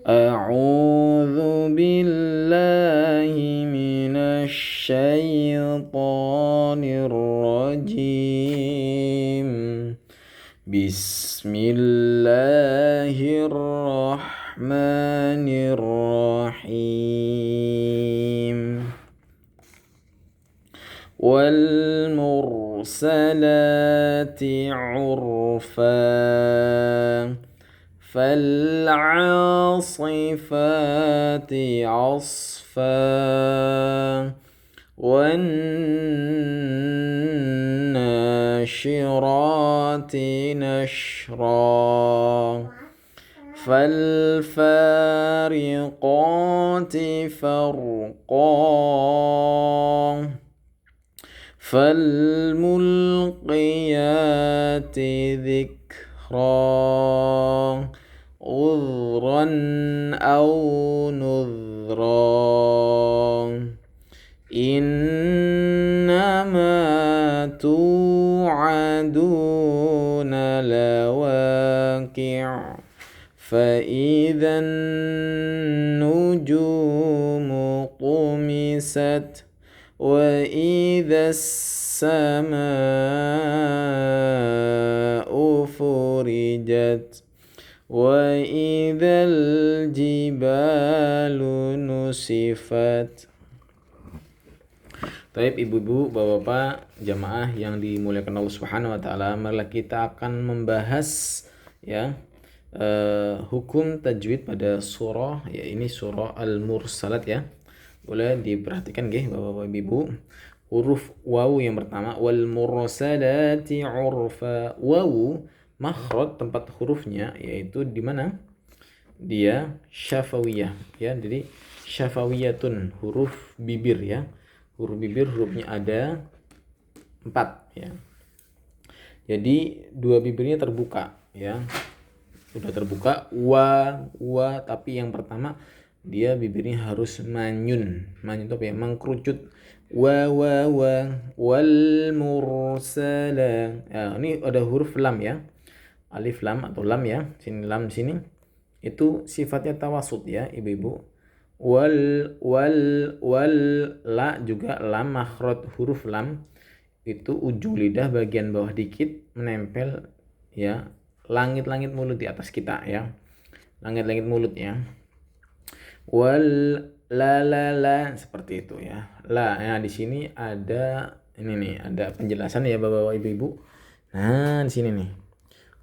A'udzu billahi minasy syaithanir rajim. Bismillahirrahmanirrahim. Wal mursalati 'urfa فالعاصفات عصفا والناشرات نشرا فالفارقات فرقا فالملقيات ذكرا عذرا أو نذرا إنما توعدون لواقع فإذا النجوم طمست وإذا السماء فرجت وَإِذَا الْجِبَالُ نُسِفَتْ. Baik ibu-ibu, bapak-bapak, jamaah yang dimuliakan Allah Subhanahu wa taala, marilah kita akan membahas ya hukum tajwid pada surah ya ini surah Al-Mursalat ya. Boleh diperhatikan nggih bapak-bapak ibu. Huruf wawu yang pertama wal mursalati urfa. Wawu makhraj tempat hurufnya yaitu di mana dia syafawiyah ya, jadi syafawiyatun huruf bibir ya, huruf bibir hurufnya ada 4 ya, jadi 2 bibirnya terbuka ya, sudah terbuka wa tapi yang pertama dia bibirnya harus manyun itu apa ya, mengkerucut wa wal mursala ya, ini ada huruf lam ya, alif lam atau lam ya, sini lam sini itu sifatnya tawasud ya ibu-ibu. Wal la juga lam, makhraj huruf lam itu ujung lidah bagian bawah dikit menempel ya langit-langit mulut di atas kita ya, langit-langit mulut ya. Wal la seperti itu ya. La ya, di sini ada ini nih, ada penjelasan ya bapak-bapak ibu-ibu. Nah, di sini nih.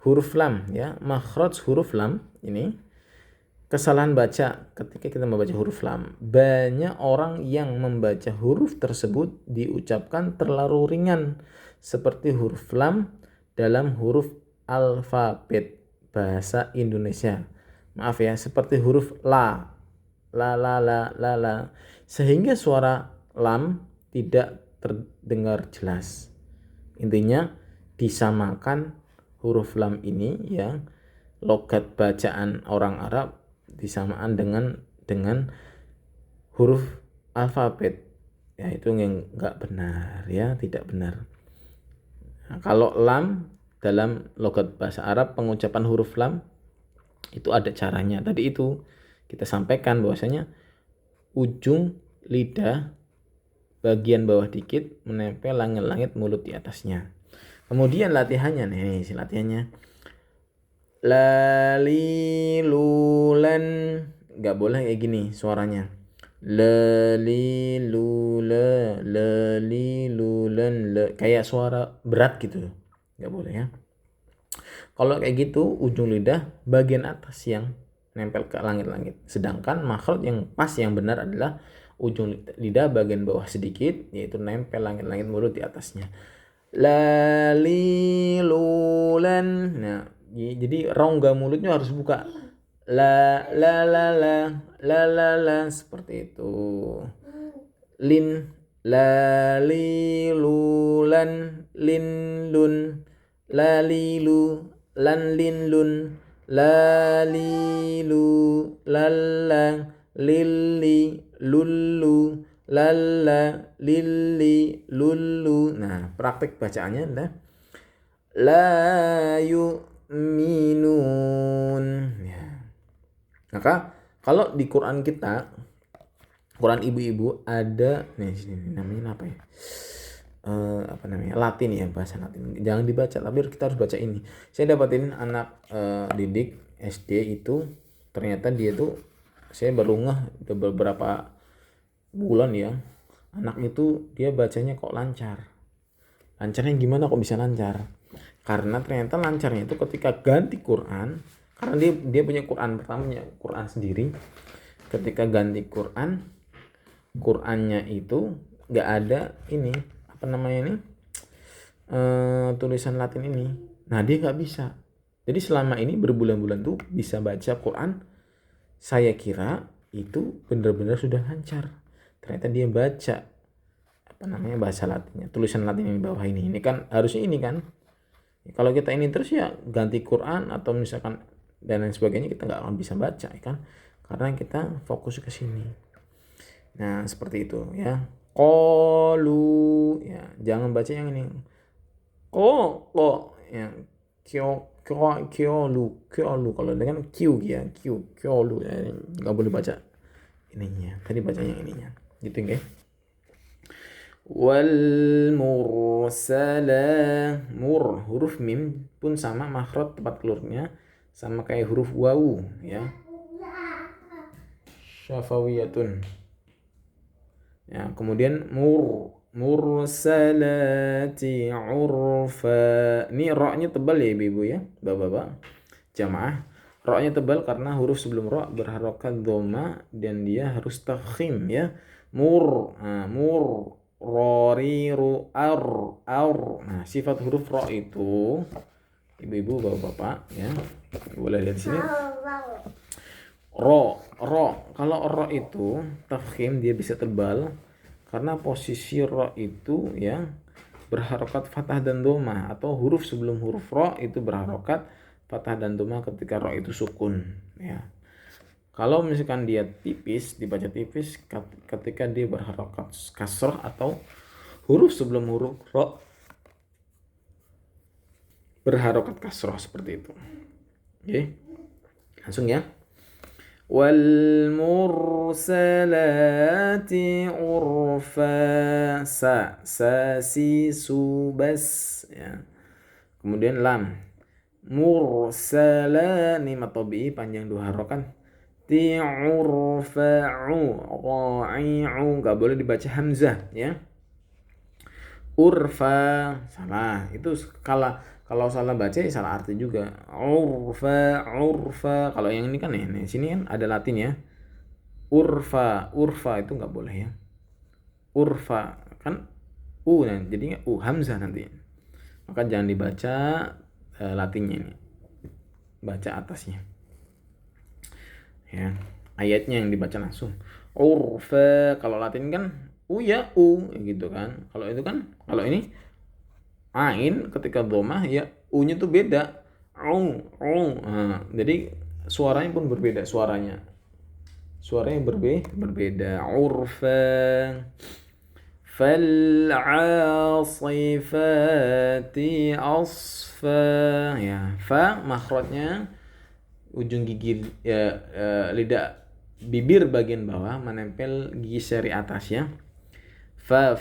Huruf lam ya, makhraj huruf lam ini kesalahan baca ketika kita membaca huruf lam. Banyak orang yang membaca huruf tersebut diucapkan terlalu ringan seperti huruf lam dalam huruf alfabet bahasa Indonesia. Maaf ya, seperti huruf la sehingga suara lam tidak terdengar jelas. Intinya disamakan huruf lam ini ya, logat bacaan orang Arab disamaan dengan huruf alfabet ya, itu yang enggak benar ya, tidak benar. Nah, kalau lam dalam logat bahasa Arab pengucapan huruf lam itu ada caranya. Tadi itu kita sampaikan bahwasanya ujung lidah bagian bawah dikit menempel langit-langit mulut di atasnya. Kemudian latihannya nih, si latihannya lalilulan, nggak boleh kayak gini suaranya, lalilulan kayak suara berat gitu, nggak boleh ya. Kalau kayak gitu ujung lidah bagian atas yang nempel ke langit-langit, sedangkan makhraj yang pas yang benar adalah ujung lidah bagian bawah sedikit yaitu nempel langit-langit mulut di atasnya. Lalilulan. Nah, jadi rongga mulutnya harus buka. La seperti itu. Lin lalilulan linlun lalilu lan linlun lalilu lalang lili lulu lalla lili lulu. Nah, praktek bacaannya adalah la yu'minun ya. Maka Kalau di Quran kita, Quran ibu-ibu ada nih sini namanya apa ya? Apa namanya? Latin ya, bahasa Latin. Jangan dibaca, tapi kita harus baca ini. Saya dapatin anak didik SD itu, ternyata dia tuh, saya baru ngeh udah beberapa bulan ya, anak itu dia bacanya kok lancar. Lancarnya gimana kok bisa lancar? Karena ternyata lancarnya itu ketika ganti Quran, karena dia punya Quran pertamanya, Quran sendiri. Ketika ganti Qurannya itu nggak ada ini apa namanya ini tulisan Latin ini. Nah dia nggak bisa. Jadi selama ini berbulan-bulan tuh bisa baca Quran. Saya kira itu benar-benar sudah lancar. Ternyata dia baca apa namanya bahasa Latinnya, tulisan Latin yang di bawah ini. Ini kan harusnya ini kan. Kalau kita ini terus ya ganti Quran atau misalkan dan lain sebagainya, kita nggak akan bisa baca ya kan, karena kita fokus ke sini. Nah seperti itu ya. Qalu ya, jangan baca yang ini. Ko ya, kyolu kalau dengan Q ya, kyolu ya, nggak boleh baca ininya. Tadi bacanya ininya gitu guys. Wal mursala, huruf mim pun sama makhraj tempat keluarnya sama kayak huruf wawu ya. Syafawiyatun. Ya, kemudian mursalati urfa. Ini ra-nya tebal ya Ibu ya, Bapak-bapak. Jamaah. Ra-nya tebal karena huruf sebelum ra berharokat dhamma dan dia harus takhim ya. Roriru Nah, sifat huruf ro itu Ibu-ibu, Bapak-bapak ya. Boleh lihat di sini. Ro. Kalau ro itu tafkhim, dia bisa tebal karena posisi ro itu ya berharokat fathah dan dhamma, atau huruf sebelum huruf ro itu berharokat fathah dan dhamma ketika ro itu sukun ya. Kalau misalkan dia tipis, dibaca tipis ketika dia berharokat kasrah atau huruf sebelum huruf ro berharokat kasrah seperti itu. Oke. Langsung ya. Wal mursalati urfa. Sa si su bas ya. Kemudian lam. Mursala nih matobi panjang dua harokat. Ti'urfa'u ra'i'u, nggak boleh dibaca hamzah ya. Urfa salah, itu kalau salah baca ya salah arti juga. Urfa kalau yang ini kan nih sini kan ada Latin ya. Urfa itu nggak boleh ya. Urfa kan jadinya hamzah nanti, maka jangan dibaca Latinnya ini, baca atasnya ya, ayatnya yang dibaca langsung. Urfa kalau Latin kan ya gitu kan. Kalau itu kan, kalau ini ain ketika dhammah ya u-nya tuh beda. Nah, jadi suaranya pun berbeda, suaranya berbeda. Urfa fal 'asifati asfa ya. Fa makhrajnya ujung gigi lidah bibir bagian bawah menempel gigi seri atas ya. Fa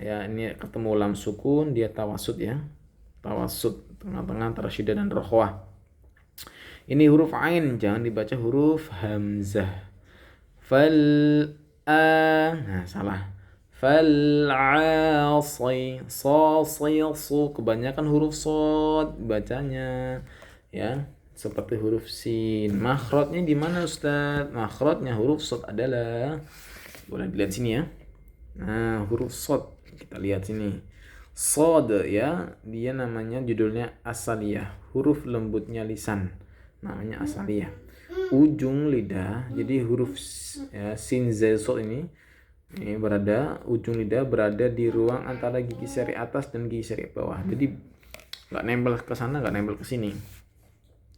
ya, ini ketemu lam sukun, dia tawasud ya. Tawasud tengah-tengah antara syiddah dan rokhwah. Ini huruf ain, jangan dibaca huruf hamzah. Nah salah. Fal 'asi kebanyakan huruf sod bacanya ya. Seperti huruf sin. Makhrajnya di mana Ustaz? Makhrajnya huruf sod adalah, boleh dilihat sini ya. Nah, huruf sod kita lihat sini. Sod ya, dia namanya judulnya asaliyah, huruf lembutnya lisan. Namanya asaliyah. Ujung lidah, jadi huruf ya, sin zai sod ini ujung lidah berada di ruang antara gigi seri atas dan gigi seri bawah. Jadi nggak nempel ke sana, nggak nempel ke sini.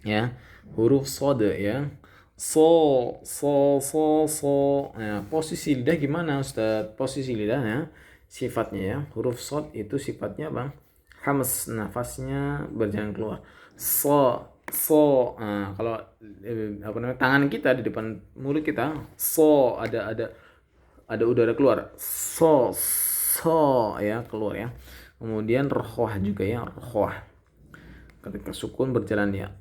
Ya, huruf sod ya. So. Nah, posisi lidah gimana Ustaz? Posisi lidahnya sifatnya ya, huruf sod itu sifatnya apa? Hams, nafasnya berjalan keluar. So So. Nah, kalau tangan kita di depan mulut kita, so ada udara keluar. So ya keluar ya. Kemudian rohwah juga ya, rohwah. Ketika sukun berjalan ya.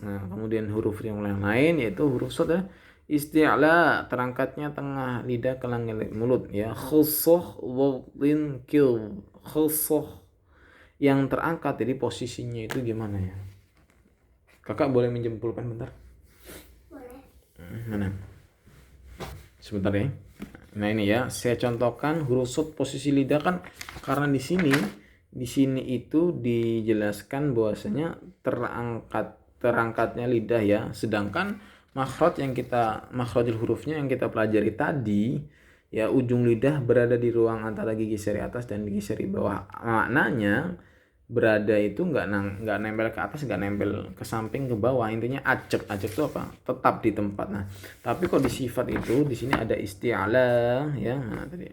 Nah, kemudian huruf yang lain yaitu huruf shad ya. Isti'la, terangkatnya tengah lidah ke langit mulut ya. Khusuh wadin kil. Khusuh yang terangkat, jadi posisinya itu gimana ya? Kakak boleh minjem pulpen bentar? Boleh. Mana? Sebentar ya. Nah ini ya, saya contohkan huruf shad posisi lidah kan, karena di sini itu dijelaskan bahwasanya terangkatnya lidah ya, sedangkan makhrajul hurufnya yang kita pelajari tadi ya, ujung lidah berada di ruang antara gigi seri atas dan gigi seri bawah. Maknanya berada itu nggak nempel ke atas, nggak nempel ke samping, ke bawah. Intinya ajek itu apa, tetap di tempat. Nah tapi kok di sifat itu di sini ada isti'ala ya. Nah tadi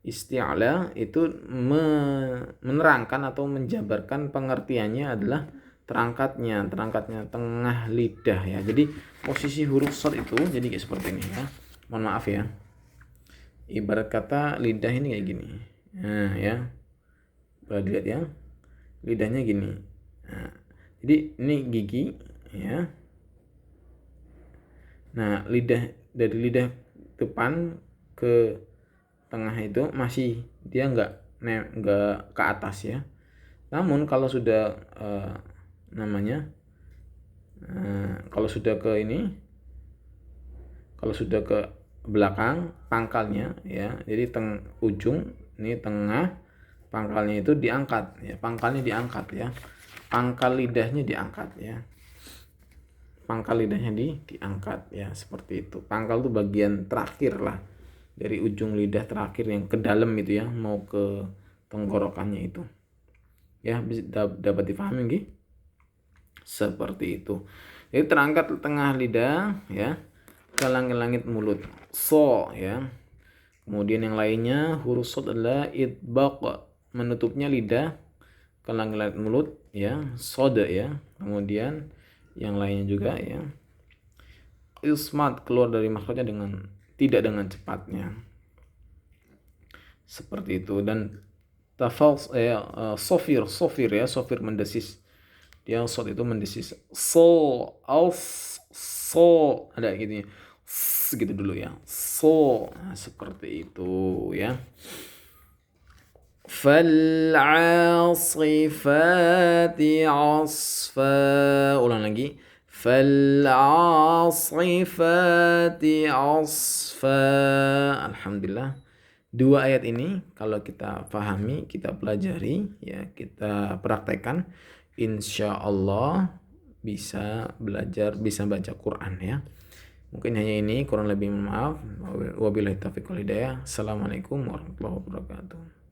isti'ala itu menerangkan atau menjabarkan pengertiannya adalah terangkatnya tengah lidah ya. Jadi posisi huruf shad itu jadi kayak seperti ini ya. Mohon maaf ya, ibarat kata lidah ini kayak gini. Nah ya, boleh lihat ya, lidahnya gini. Nah, jadi ini gigi ya. Nah dari lidah depan ke tengah itu masih dia nggak ke atas ya. Namun kalau sudah kalau sudah ke belakang pangkalnya ya, jadi ujung ini tengah, pangkalnya itu diangkat ya, pangkalnya diangkat ya, pangkal lidahnya diangkat ya, pangkal lidahnya diangkat ya, seperti itu. Pangkal itu bagian terakhir lah dari ujung lidah terakhir yang ke dalam itu ya, mau ke tenggorokannya itu ya. Dapat dipahami nggih? Seperti itu. Jadi terangkat tengah lidah ya ke langit-langit mulut, so ya. Kemudian yang lainnya huruf shad adalah idbaq, menutupnya lidah ke langit-langit mulut ya, shad ya. Kemudian yang lainnya juga ya, ismat, keluar dari makhrajnya tidak dengan cepatnya, seperti itu. Dan sofir ya, sofir mendesis, dia shad itu mendesis, so ada gitu ya, gitu dulu ya, so. Nah, seperti itu ya. Fal'asifati asfa, ulang lagi, fal'asifati asfa. Alhamdulillah, dua ayat ini kalau kita pahami, kita pelajari ya, kita praktekkan, insya Allah bisa belajar, bisa baca Quran ya. Mungkin hanya ini, kurang lebih maaf. Wabillahi taufiq wal hidayah. Assalamualaikum warahmatullahi wabarakatuh.